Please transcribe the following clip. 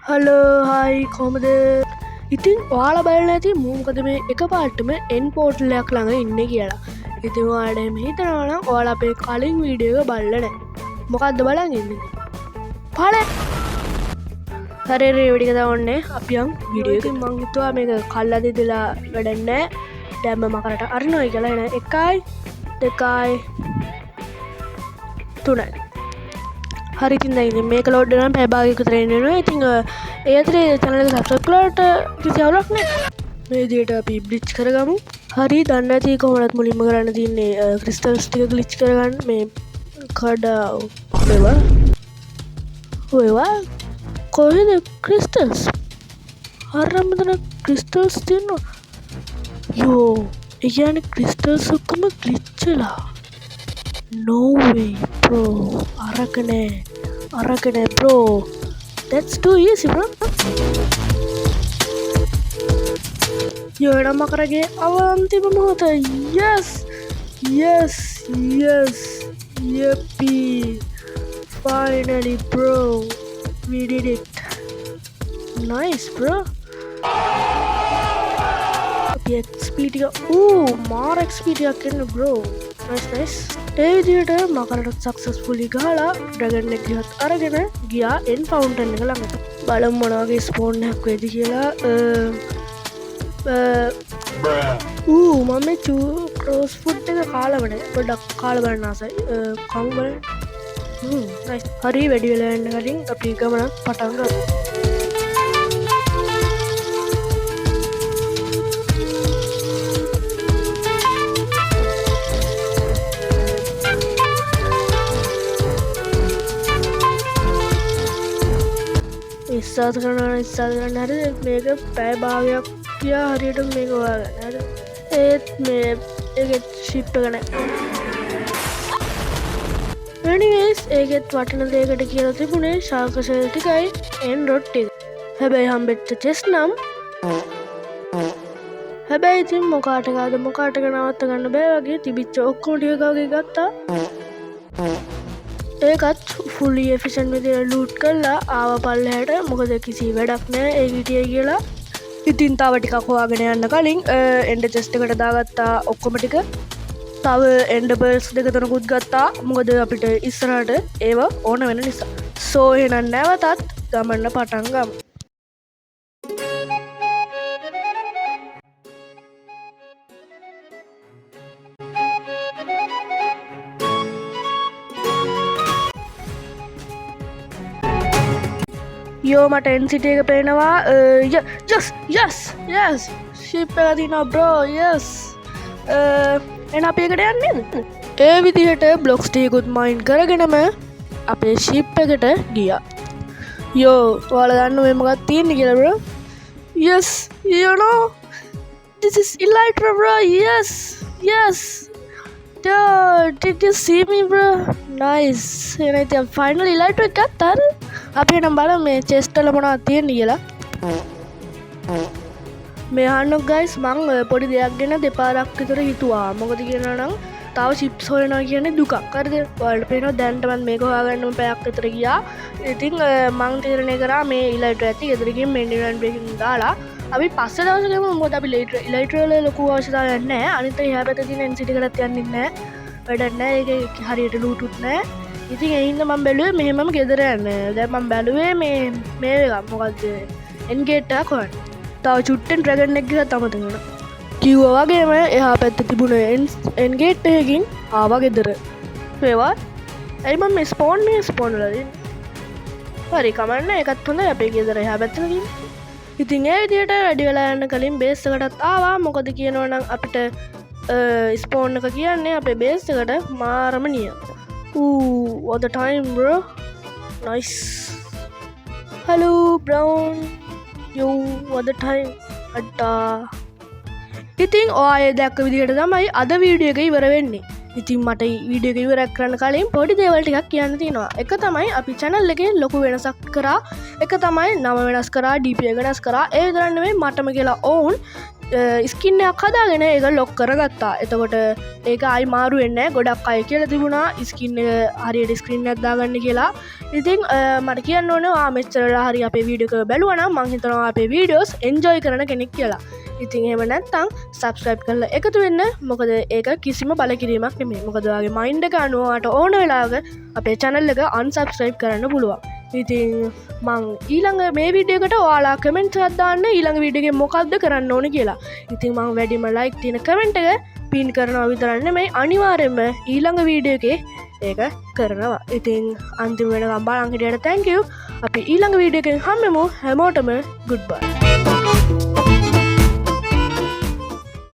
Hello හයි කොමද ඉතින් ඔයාලා බලන්න ඇති මූමකද මේ එක පාට්ටම එන් පෝට්ලයක් ළඟ ඉන්න කියලා ඉතින් වාඩ හිතනවනම් ඔයාලා අපේ කලින් වීඩියෝ බලන්න මොකක්ද බලන් ඉන්න පල හරේ වෙඩික දවන්නේ අපියම් විඩියෝකින් මංහිතුවා මේක කල්ලදි දෙලා වැඩන්නෑ දැම්ම මකරට අරනොයි කියලා එන එකයි දෙකයි තුනයි හරිතින් දයි මේක ලෝඩ්ඩනම් පැබාගකුතරෙන්නවා ඉතිං ඒතරේ තැනල සක්ලට කිසිවලක් නෑ මේ දේට අපි බ්ලිච් කරගමු හරි දන්න ඇති කොමනත් මුලින්ම කරන්න තින්නේ ක්‍රිස්ටල්ස් ටික ගලිච් කරගන්න මේ කඩා ඔයවා කොහෙද ක්‍රිස්ටල්ස් හරම්මතන ක්‍රිස්ටල්ස් තියන්නවා යෝ ඒගැන crystals ඔක්කම ගලිච්චලා No way, bro. Arakane, bro. That's too easy, bro. Yo, nama karage awanti mamata. Yes. Yippee. Finally, bro. We did it. Nice, bro. XP tiga. More XP tiga kena, bro. Nice. ඒ විදිහට මකරට සක්සස්ෆුලි ගහලා dragon එක ගියත් අරගෙන ගියා එන් fountain එක ළඟට බලමු මොන වගේ ස්පෝන් එකක් වෙයිද කියලා මම මේ ක්‍රෝස් ෆුඩ් එක කාලා වනේ පොඩ්ඩක් කාලා බලන්න ආසයි කවුරු බලන්න නයිස් හරි වැඩි වෙලා යන්න කලින් අපි ගමනක් පටන් ගමු ඉස්සාත කරන්න හරි මේක පැය භාගයක් කියා හරියට මේක වාගන්න ඒත් මේ ඒත් ශිප්ට කන නිවේස් ඒකෙත් වටන දේකට කියල තිබුණේ ශාකශය ටිකයි එන් රොට්ටි හැබැයි හම්බෙච්ච චෙස් නම් හැබැයි ඉතින් මොකාටකාද මොකාටක නවත්ත ගන්න බෑ වගේ තිබිච්ච ඔක්කෝටියකගේ ගත්තා ඒකත් ෆුලි එෆිෂන් විදිර ලූට් කරලා ආව පල්ලහැට මොකද කිසි වැඩක් නෑ ඒ හිටිය කියලා ඉතින් තාව ටිකක් හොයාගෙන යන්න කලින් එන්ඩ චෙස්ටකට දාගත්තා ඔක්කොමටික තව එන්ඩබර්ස් දෙක තනකුත් ගත්තා මොකද අපිට ඉස්සරට ඒව ඕන වෙන නිසා සෝ එහෙනම් නැවතත් ගමන්න පටන්ගම් යෝ මට එන්සිට එක පේනවා යස් ශිප් එක තිනවා බ්‍රෝ යස් එන අප එකට යන්න ඒ විදිහට බ්ලොක්ස්ටීකුත් මයින් කරගෙනම අපේ ශිප් එකට ගියා යෝ ඔයාල දන්න මෙමගත් තියෙන කියලබ්‍ර යස් යනෝ this is Elytra bro yes did you see me bro nice එනයිති ෆයිනල් Elytra එකක් ගත්තා අපේ නම් බල මේ චෙස්ටල මොනා තියෙන කියලා මේ අහන්නක් ගයිස් මං පොඩි දෙයක් ගැන දෙපාරක් විතර හිතුවා මොකද කියනවා නම් තව චිප්ස් හොයනවා කියන්නේ දුකක් හරිද ඔයාලට පේනවා දැන්ටමත් මේක හොයාගන්නම පැයක් විතර ගියා ඉතින් මං තීරණය කරා මේ ඉලයිටර් ඇති ගෙදර ගිහින් මෙන්ඩිරන් බ්‍රේකින් දාලා අපි පස්සේ දවසේ ගමු මොකද අපි ඉලයිටර් වල ලොකු අවශ්‍යතාවයක් නැහැ අනිත් එහා පැත්තේ තියෙන එන්සිටි එකටත් යන්නේ නැහැ වැඩක් නැහැ ඒක හරියට ලූටුත් නැහැ ඉතින් එහින්ද මම බැලුවේ මෙහෙමම ගෙදර යන්න දැන් මම බැලුවේ මේ එකක් මොකද්ද එන්ගේට් එකක් හොයන්න තව චුට්ටෙන් ඩ්‍රැගන් එක ගිහත් අමතක වුණා කිව්වා වගේම එහා පැත්තේ තිබුණ එන්ගේට් එකකින් ආවා ගෙදර ඒවා ඇයි මම මේ ස්පෝන් වල දෙන්නේ හරි කමන්න ඒකත් හොඳයි අපේ ගෙදර එහා පැත්තේ තියෙන ඉතින් ඒ විදිහට වැඩි වෙලා යන්න කලින් බේස් එකටත් ආවා මොකද කියනවා නම් අපිට ස්පෝන් එක කියන්නේ අපේ බේස් එකට මාරම නියම what the time bro nice hello brown yo what the time adda ඉතින් ඔය දැක්ක විදිහට තමයි අද වීඩියෝ එක ඉවර වෙන්නේ ඉතින් මට වීඩියෝ එක ඉවර කරන්න කලින් පොඩි දේවල් ටිකක් කියන්න තියෙනවා එක තමයි අපි channel එකේ ලොකු වෙනසක් කරා එක තමයි නම වෙනස් කරා DP එක වෙනස් කරා ඒ විතරක් නෙමෙයි මටම කියලා ඕන් ස්කින්නයක් හදාගෙන ඒක ලොක් කරගත්තා. එතකොට ඒක අයි මාරුවෙන්න ගොඩක් අය කියල තිබුණා ස්කින්න හරියට ස්ක්‍රීන් ඇත්දාගන්න කියලා. ඉතින් මට කියන්න ඕනවා මෙච්චරලා හරි අපේ වීඩියක බැලුවන මංහිතනවා අපේ වීඩියෝස් එන්ජෝයි කරන කෙනෙක් කියලා. ඉතින් එහෙම නැත්තං සබස්ක්‍රයිබ් කරලා එකතු වෙන්න. මොකද ඒක කිසිම බලකිරීමක් නෙමේ. මොකදගේ මයින්ඩ එක අනුවට ඕන වෙලාග අපේ චැනල් එක අන්සබස්ක්‍රයිබ් කරන්න පුළුවන්. ඉතින් මං ඊළඟ මේ විඩියකට වාලා කමෙන්ට් සත්දාන්න ඊළඟ විඩියගේ මොකක්ද කරන්න ඕන කියලා. ඉතින් මං වැඩිම ලයික් තියෙන කමෙන්ට් එක පින් කරනවා විතරන්න මේ අනිවාර්යෙන්ම ඊළඟ වීඩියෝකේ ඒක කරනවා. ඉතින් අන්තිම වෙනකම් බලන් හිටියට තැන්ක් යූ. අපි ඊළඟ වීඩියෝ එකෙන් හම්බෙමු. හැමෝටම ගුඩ් බයි.